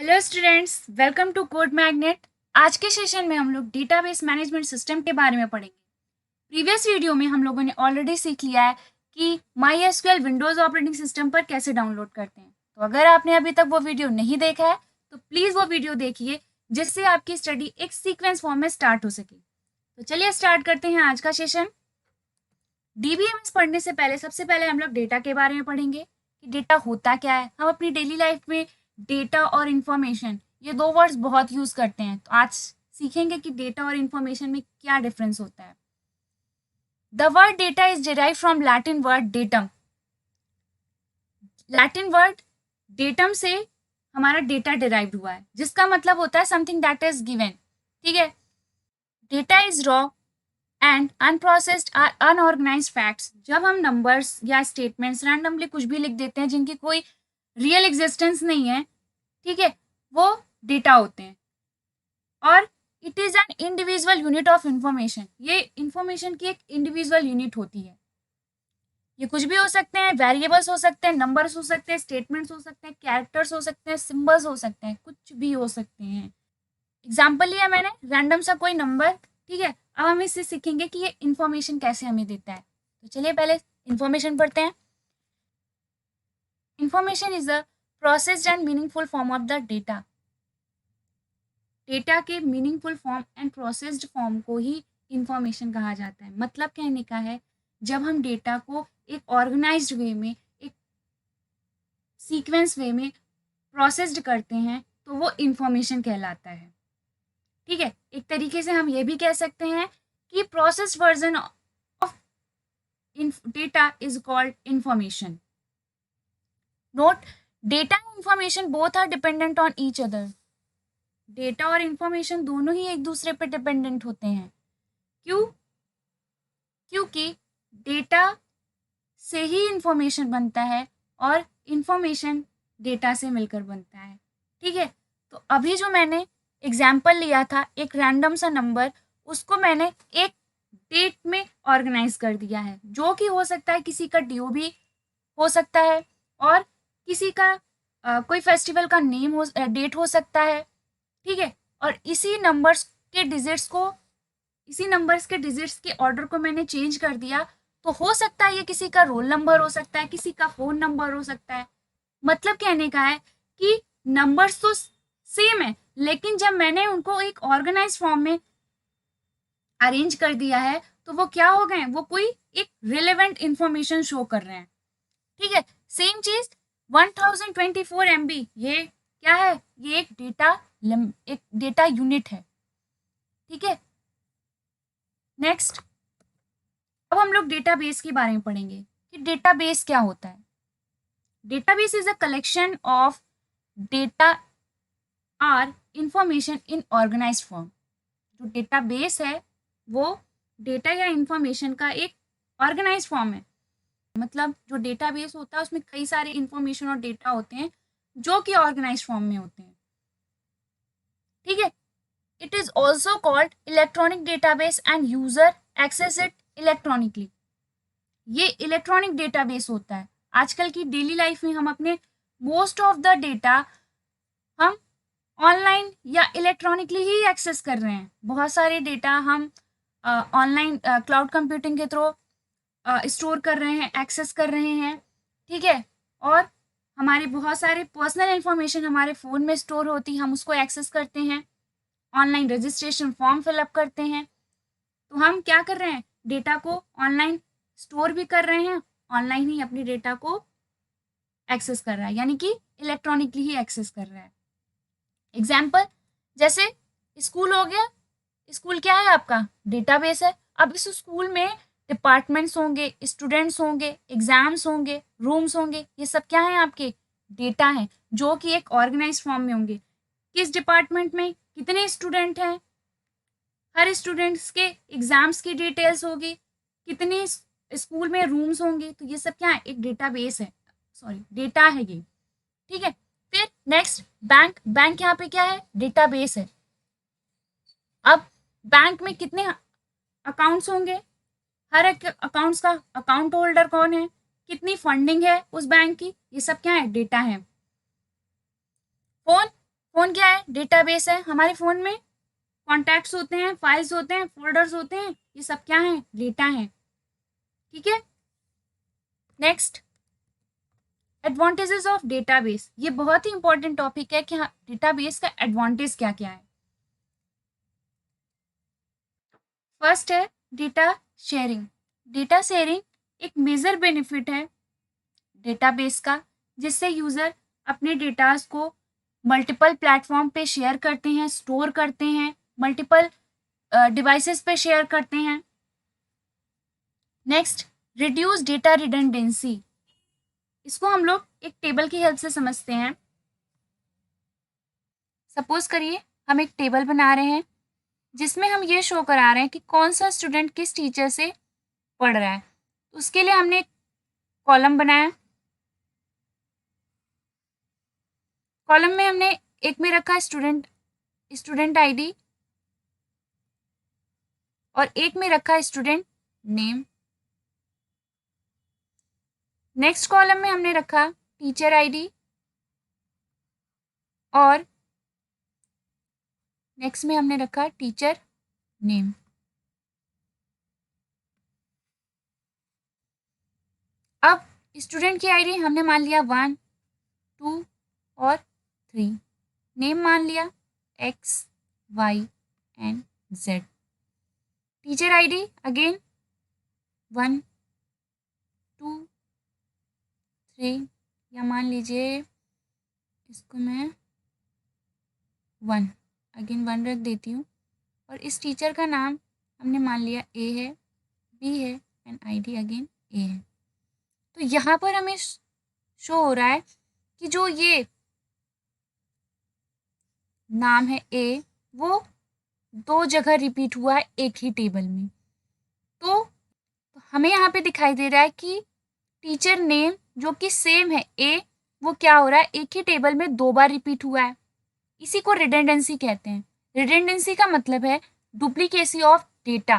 Hello students, welcome to Code Magnet. आज के session में हम लोग डेटाबेस मैनेजमेंट सिस्टम के बारे में पढ़ेंगे। प्रीवियस वीडियो में हम लोगों ने ऑलरेडी सीख लिया है कि my SQL Windows operating system पर कैसे डाउनलोड करते हैं। तो अगर आपने अभी तक वो वीडियो नहीं देखा है तो प्लीज़ वो वीडियो देखिए, जिससे आपकी स्टडी एक सीक्वेंस फॉर्म में स्टार्ट हो सके। तो चलिए स्टार्ट करते हैं आज का सेशन। डीबीएमएस पढ़ने से पहले सबसे पहले हम लोग डेटा के बारे में पढ़ेंगे कि डेटा होता क्या है। हम अपनी डेली लाइफ में डेटा और इंफॉर्मेशन ये दो वर्ड्स बहुत यूज करते हैं, तो आज सीखेंगे कि डेटा और इंफॉर्मेशन में क्या डिफरेंस होता है। The word data is derive from Latin word datum. Latin word datum से हमारा डेटा डिराइव हुआ है, जिसका मतलब होता है समथिंग दैट इज गिवन। ठीक है। Data is raw and unprocessed or unorganised facts. जब हम नंबर्स या स्टेटमेंट्स रैंडमली कुछ भी लिख देते हैं जिनकी कोई रियल एग्जिस्टेंस नहीं है, ठीक है, वो डेटा होते हैं। और it is an individual unit of information. ये इंफॉर्मेशन की एक इंडिविजुअल यूनिट होती है। ये कुछ भी हो सकते हैं, वेरिएबल्स हो सकते हैं, नंबर्स हो सकते हैं, स्टेटमेंट्स हो सकते हैं, कैरेक्टर्स हो सकते हैं, सिंबल्स हो सकते हैं, कुछ भी हो सकते हैं। एग्जाम्पल लिया मैंने रैंडम सा कोई नंबर, ठीक है। अब हम इससे सीखेंगे कि ये इंफॉर्मेशन कैसे हमें देता है। तो चलिए पहले इंफॉर्मेशन पढ़ते हैं। Information is a processed and meaningful form of the data. Data के meaningful form and processed form को ही इंफॉर्मेशन कहा जाता है। मतलब कहने का है, जब हम डेटा को एक ऑर्गेनाइज्ड वे में, एक सीक्वेंस वे में प्रोसेस्ड करते हैं तो वो इंफॉर्मेशन कहलाता है। ठीक है। एक तरीके से हम ये भी कह सकते हैं कि processed version of data is called information. Note, data and information both are dependent on each other. Data और इंफॉर्मेशन दोनों ही एक दूसरे पर डिपेंडेंट होते हैं। क्यों? क्योंकि डेटा से ही इंफॉर्मेशन बनता है और इंफॉर्मेशन डेटा से मिलकर बनता है। ठीक है। तो अभी जो मैंने एग्जाम्पल लिया था, एक रैंडम सा नंबर, उसको मैंने एक डेट में ऑर्गेनाइज कर दिया है, जो कि हो सकता है किसी का ड्यू भी हो सकता है और किसी का कोई फेस्टिवल का नेम हो, डेट हो सकता है। ठीक है। और इसी नंबर्स के डिजिट्स के ऑर्डर को मैंने चेंज कर दिया, तो हो सकता है ये किसी का रोल नंबर हो सकता है, किसी का फ़ोन नंबर हो सकता है। मतलब कहने का है कि नंबर्स तो सेम है, लेकिन जब मैंने उनको एक ऑर्गेनाइज फॉर्म में अरेंज कर दिया है तो वो क्या हो गए, वो कोई एक रिलेवेंट इंफॉर्मेशन शो कर रहे हैं। ठीक है। सेम चीज 1024 MB, ये क्या है? ये एक डेटा यूनिट है। ठीक है। नेक्स्ट, अब हम लोग डेटाबेस के बारे में पढ़ेंगे कि डेटाबेस क्या होता है। Database is a collection of data or information in organised form. जो डेटाबेस है वो डेटा या इंफॉर्मेशन का एक ऑर्गेनाइज्ड फॉर्म है। मतलब जो डेटाबेस होता है उसमें कई सारे इंफॉर्मेशन और डेटा होते हैं जो कि ऑर्गेनाइज्ड फॉर्म में होते हैं। ठीक है। It is also called electronic database and user access it electronically. ये इलेक्ट्रॉनिक डेटाबेस होता है। आजकल की डेली लाइफ में हम अपने मोस्ट ऑफ द डेटा हम ऑनलाइन या इलेक्ट्रॉनिकली ही एक्सेस कर रहे हैं। बहुत सारे डेटा हम ऑनलाइन क्लाउड कंप्यूटिंग के थ्रू स्टोर कर रहे हैं, एक्सेस कर रहे हैं। ठीक है। और हमारे बहुत सारे पर्सनल इंफॉर्मेशन हमारे फ़ोन में स्टोर होती है, हम उसको एक्सेस करते हैं, ऑनलाइन रजिस्ट्रेशन फॉर्म फिलअप करते हैं। तो हम क्या कर रहे हैं, डेटा को ऑनलाइन स्टोर भी कर रहे हैं, ऑनलाइन ही अपनी डेटा को एक्सेस कर रहा है, यानी कि इलेक्ट्रॉनिकली ही एक्सेस कर रहा है। एग्जाम्पल, जैसे स्कूल हो गया। स्कूल क्या है? आपका डेटाबेस है। अब इस स्कूल में डिपार्टमेंट्स होंगे, स्टूडेंट्स होंगे, एग्जाम्स होंगे, रूम्स होंगे, ये सब क्या है? आपके डेटा हैं, जो कि एक ऑर्गेनाइज फॉर्म में होंगे। किस डिपार्टमेंट में कितने स्टूडेंट हैं, हर स्टूडेंट्स के एग्जाम्स की डिटेल्स होगी, कितने स्कूल में रूम्स होंगे। तो ये सब क्या है? एक डेटाबेस है, सॉरी डेटा है ये। ठीक है। फिर नेक्स्ट, बैंक यहाँ पे क्या है? डेटाबेस है। अब बैंक में कितने अकाउंट्स होंगे, हर एक अकाउंट्स का अकाउंट होल्डर कौन है, कितनी फंडिंग है उस बैंक की, ये सब क्या है? डेटा है। फोन फ़ोन क्या है? डेटाबेस है। हमारे फ़ोन में कॉन्टैक्ट्स होते हैं, फाइल्स होते हैं, फ़ोल्डर्स होते हैं, ये सब क्या हैं? डेटा हैं। ठीक है? Next, advantages of database. ये बहुत ही इंपॉर्टेंट टॉपिक है कि हाँ, डेटाबेस का एडवांटेज क्या-क्या है। फर्स्ट है डेटा शेयरिंग। डेटा शेयरिंग एक मेजर बेनिफिट है डेटाबेस का, जिससे यूज़र अपने डेटास को मल्टीपल प्लेटफॉर्म पे शेयर करते हैं, स्टोर करते हैं, मल्टीपल डिवाइसेस पे शेयर करते हैं। Next, reduce data redundancy. इसको हम लोग एक टेबल की हेल्प से समझते हैं। सपोज करिए हम एक टेबल बना रहे हैं जिसमें हम ये शो करा रहे हैं कि कौन सा स्टूडेंट किस टीचर से पढ़ रहा है। तो उसके लिए हमने एक कॉलम बनाया। कॉलम में हमने एक में रखा स्टूडेंट आईडी और एक में रखा स्टूडेंट नेम। नेक्स्ट कॉलम में हमने रखा टीचर आईडी और नेक्स्ट में हमने रखा टीचर नेम। अब स्टूडेंट की आईडी हमने मान लिया 1, 2 और 3। नेम मान लिया X, Y and Z। Teacher ID again 1, 2, 3 या मान लीजिए इसको मैं 1 अगेन 1 रख देती हूँ। और इस टीचर का नाम हमने मान लिया A है, B है एंड आईडी अगेन A है। तो यहाँ पर हमें शो हो रहा है कि जो ये नाम है A वो 2 जगह रिपीट हुआ है एक ही टेबल में। तो हमें यहाँ पे दिखाई दे रहा है कि टीचर नेम जो कि सेम है A, वो क्या हो रहा है, एक ही टेबल में 2 बार रिपीट हुआ है। इसी को रिडंडेंसी कहते हैं। रिडंडेंसी का मतलब है डुप्लीकेसी ऑफ डेटा।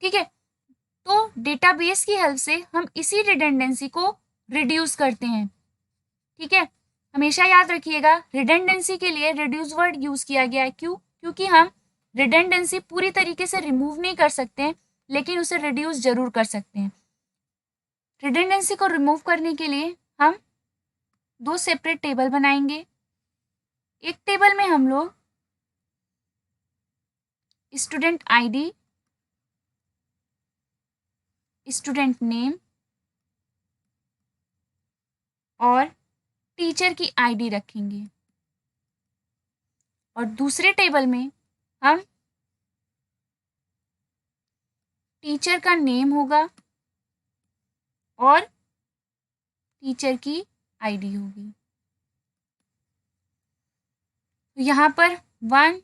ठीक है, तो डेटाबेस की हेल्प से हम इसी रिडंडेंसी को रिड्यूस करते हैं। ठीक है, हमेशा याद रखिएगा रिडंडेंसी के लिए रिड्यूस वर्ड यूज किया गया है। क्यों? क्योंकि हम रिडंडेंसी पूरी तरीके से रिमूव नहीं कर सकते हैं, लेकिन उसे रिड्यूस जरूर कर सकते हैं। रिडंडेंसी को रिमूव करने के लिए हम 2 सेपरेट टेबल बनाएंगे। एक टेबल में हम लोग स्टूडेंट आईडी, स्टूडेंट नेम और टीचर की आईडी रखेंगे और दूसरे टेबल में हम टीचर का नेम होगा और टीचर की आईडी होगी। तो यहाँ पर 1,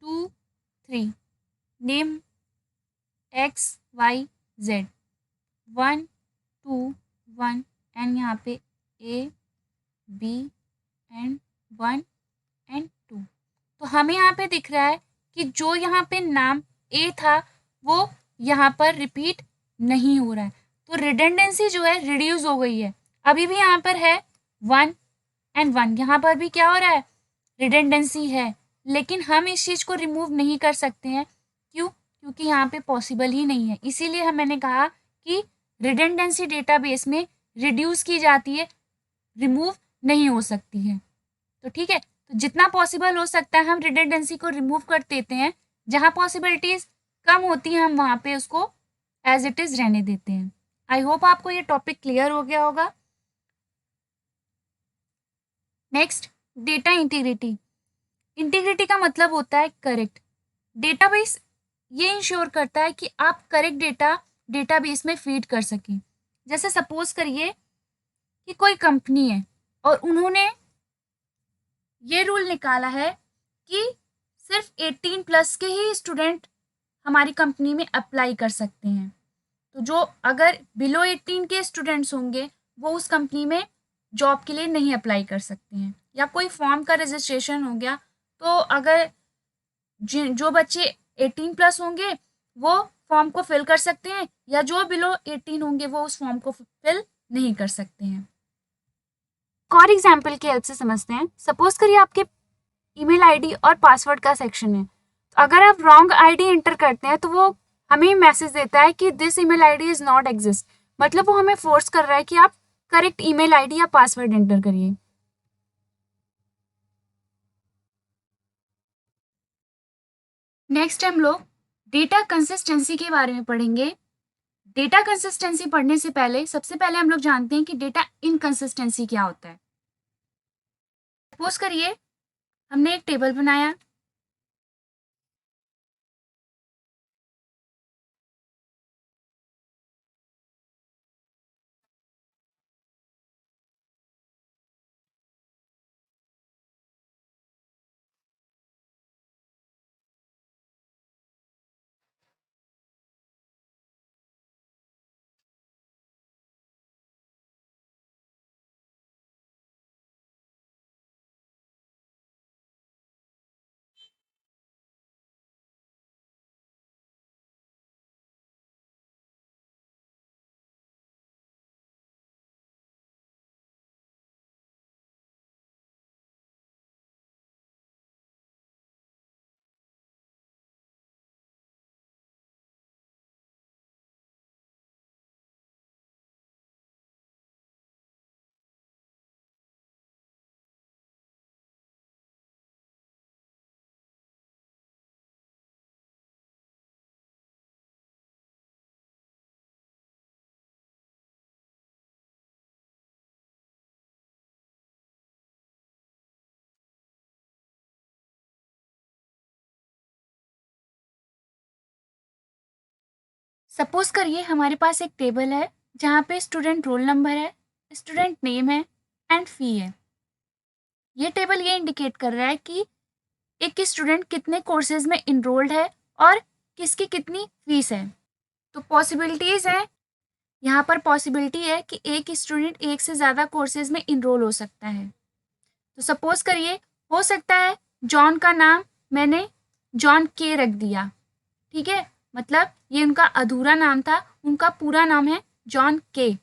2, 3 name X, Y, Z 1, 2, 1 and यहाँ पे A, B एंड 1 एंड 2। तो हमें यहाँ पे दिख रहा है कि जो यहाँ पे नाम A था वो यहाँ पर रिपीट नहीं हो रहा है। तो रिडंडेंसी जो है रिड्यूस हो गई है। अभी भी यहाँ पर है 1 एंड 1, यहाँ पर भी क्या हो रहा है, रिडंडेंसी है, लेकिन हम इस चीज़ को रिमूव नहीं कर सकते हैं। क्यों? क्योंकि यहाँ पे पॉसिबल ही नहीं है। इसीलिए मैंने कहा कि रिडंडेंसी डेटाबेस में रिड्यूस की जाती है, रिमूव नहीं हो सकती है। तो ठीक है, तो जितना पॉसिबल हो सकता है हम रिडंडेंसी को रिमूव कर देते हैं। जहाँ पॉसिबिलिटीज कम होती हैं हम वहाँ पे उसको एज इट इज रहने देते हैं। आई होप आपको ये टॉपिक क्लियर हो गया होगा। Next, data integrity. इंटीग्रिटी का मतलब होता है करेक्ट। डेटाबेस ये इंश्योर करता है कि आप करेक्ट डेटा डेटाबेस में फीड कर सकें। जैसे सपोज करिए कि कोई कंपनी है और उन्होंने ये रूल निकाला है कि सिर्फ 18 प्लस के ही स्टूडेंट हमारी कंपनी में अप्लाई कर सकते हैं। तो जो अगर बिलो 18 के स्टूडेंट्स होंगे वो उस कंपनी में जॉब के लिए नहीं अप्लाई कर सकते हैं। या कोई फॉर्म का रजिस्ट्रेशन हो गया, तो अगर जो बच्चे 18 प्लस होंगे वो फॉर्म को फिल कर सकते हैं, या जो बिलो 18 होंगे वो उस फॉर्म को फिल नहीं कर सकते हैं। और एग्जाम्पल की हेल्प से समझते हैं। सपोज करिए आपके ईमेल आईडी और पासवर्ड का सेक्शन है, तो अगर आप रॉन्ग आईडी एंटर करते हैं तो वो हमें मैसेज देता है कि this email ID is not exist, मतलब वो हमें फोर्स कर रहा है कि आप करेक्ट ईमेल आईडी या पासवर्ड एंटर करिए। नेक्स्ट हम लोग डेटा कंसिस्टेंसी के बारे में पढ़ेंगे। डेटा कंसिस्टेंसी पढ़ने से पहले सबसे पहले हम लोग जानते हैं कि डेटा इनकंसिस्टेंसी क्या होता है। सपोज करिए हमने एक टेबल बनाया, सपोज करिए हमारे पास एक टेबल है जहाँ पे स्टूडेंट रोल नंबर है, स्टूडेंट नेम है एंड फी है। ये टेबल ये इंडिकेट कर रहा है कि एक स्टूडेंट कितने कोर्सेज में इनरोल्ड है और किसकी कितनी फीस है। तो पॉसिबिलिटीज है, यहाँ पर पॉसिबिलिटी है कि एक स्टूडेंट एक से ज़्यादा कोर्सेज में इनरोल हो सकता है। तो सपोज करिए हो सकता है जॉन का नाम मैंने जॉन के रख दिया, ठीक है, मतलब ये उनका अधूरा नाम था, उनका पूरा नाम है जॉन के,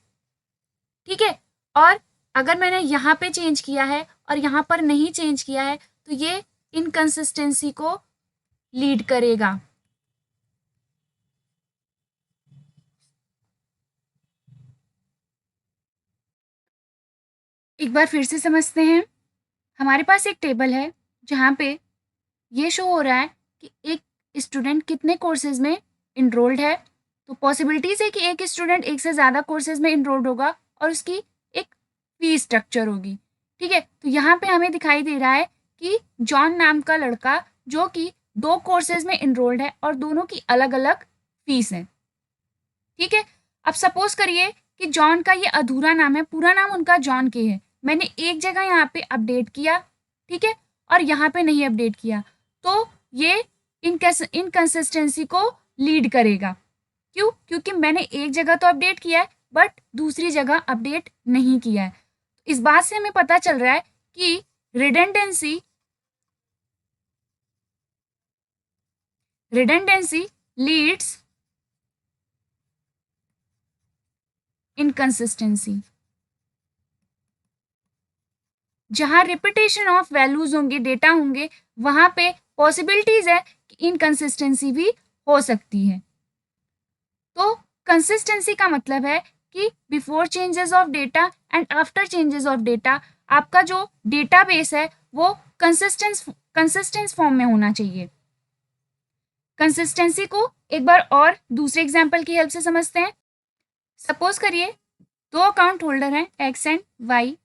ठीक है। और अगर मैंने यहाँ पे चेंज किया है और यहाँ पर नहीं चेंज किया है तो ये इनकंसिस्टेंसी को लीड करेगा। एक बार फिर से समझते हैं। हमारे पास एक टेबल है जहाँ पे ये शो हो रहा है कि एक स्टूडेंट कितने कोर्सेज में इनरोल्ड है। तो पॉसिबिलिटीज है कि एक स्टूडेंट एक से ज़्यादा कोर्सेज में इनरोल्ड होगा और उसकी एक फी स्ट्रक्चर होगी, ठीक है। तो यहाँ पे हमें दिखाई दे रहा है कि जॉन नाम का लड़का जो कि 2 कोर्सेज में इनरोल्ड है और दोनों की अलग अलग फीस है, ठीक है। अब सपोज करिए कि जॉन का ये अधूरा नाम है, पूरा नाम उनका जॉन के है, मैंने एक जगह यहाँ पे अपडेट किया, ठीक है, और यहाँ पे नहीं अपडेट किया, तो ये इनकंसिस्टेंसी को लीड करेगा। क्यों? क्योंकि मैंने एक जगह तो अपडेट किया है बट दूसरी जगह अपडेट नहीं किया है। इस बात से हमें पता चल रहा है कि रिडंडेंसी लीड्स इनकंसिस्टेंसी। जहाँ रिपीटेशन ऑफ वैल्यूज होंगे, डेटा होंगे, वहाँ पे पॉसिबिलिटीज है कि इनकंसिस्टेंसी भी हो सकती है। तो कंसिस्टेंसी का मतलब है कि before changes of data and after changes of data आपका जो डेटाबेस है वो कंसिस्टेंस फॉर्म में होना चाहिए। कंसिस्टेंसी को एक बार और दूसरे एग्जाम्पल की हेल्प से समझते हैं। सपोज करिए 2 अकाउंट होल्डर हैं X and Y.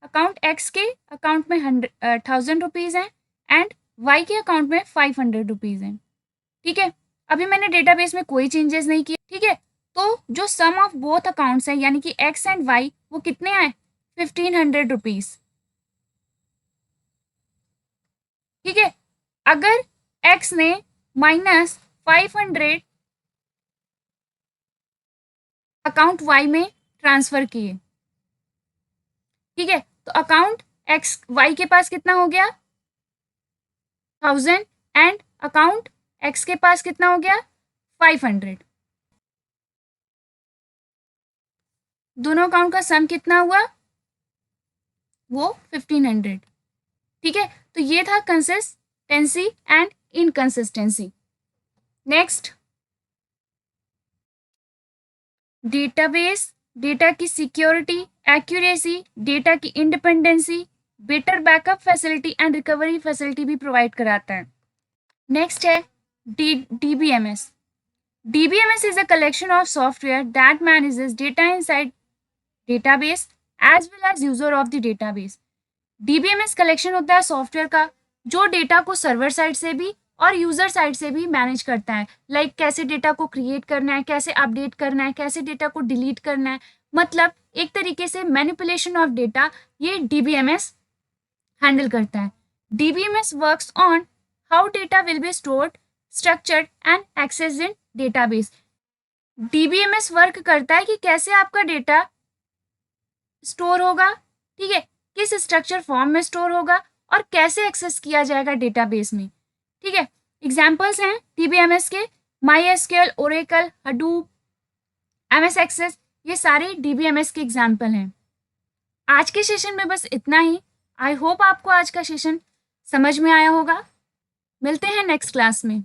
Account X के अकाउंट में 1000 रुपीज़ हैं एंड वाई के अकाउंट में 500 रुपीज़ हैं, ठीक है। अभी मैंने डेटाबेस में कोई चेंजेस नहीं किए, ठीक है। तो जो सम ऑफ बोथ अकाउंट्स है यानी कि एक्स एंड वाई वो कितने आए? 1500 रुपीज़, ठीक है। अगर एक्स ने -500 अकाउंट वाई में ट्रांसफर किए, ठीक है, तो अकाउंट एक्स वाई के पास कितना हो गया? 1000 एंड अकाउंट एक्स के पास कितना हो गया? 500। दोनों अकाउंट का सम कितना हुआ? वो 1500। ठीक है, तो ये था consistency and inconsistency. Next, database, data की सिक्योरिटी, एक्यूरेसी, डेटा की independency, better backup facility and recovery facility भी प्रोवाइड कराता है। नेक्स्ट है DBMS. DBMS is a collection of software that manages data inside database as well as user of the database. DBMS collection होता है software का जो data को server side से भी और यूजर साइड से भी मैनेज करता है। लाइक कैसे डेटा को क्रिएट करना है, कैसे अपडेट करना है, कैसे डेटा को डिलीट करना है, मतलब एक तरीके से मैनिपुलेशन ऑफ डेटा ये DBMS हैंडल करता है। DBMS works on how data will be stored, structured and accessed in database. DBMS work करता है कि कैसे आपका डेटा स्टोर होगा, ठीक है, किस स्ट्रक्चर फॉर्म में स्टोर होगा और कैसे एक्सेस किया जाएगा डेटाबेस में। ठीक है, एग्जांपल्स हैं DBMS के MySQL, Oracle, Hadoop, MS Access, ये सारे DBMS के एग्जांपल हैं। आज के सेशन में बस इतना ही। आई होप आपको आज का सेशन समझ में आया होगा। मिलते हैं नेक्स्ट क्लास में।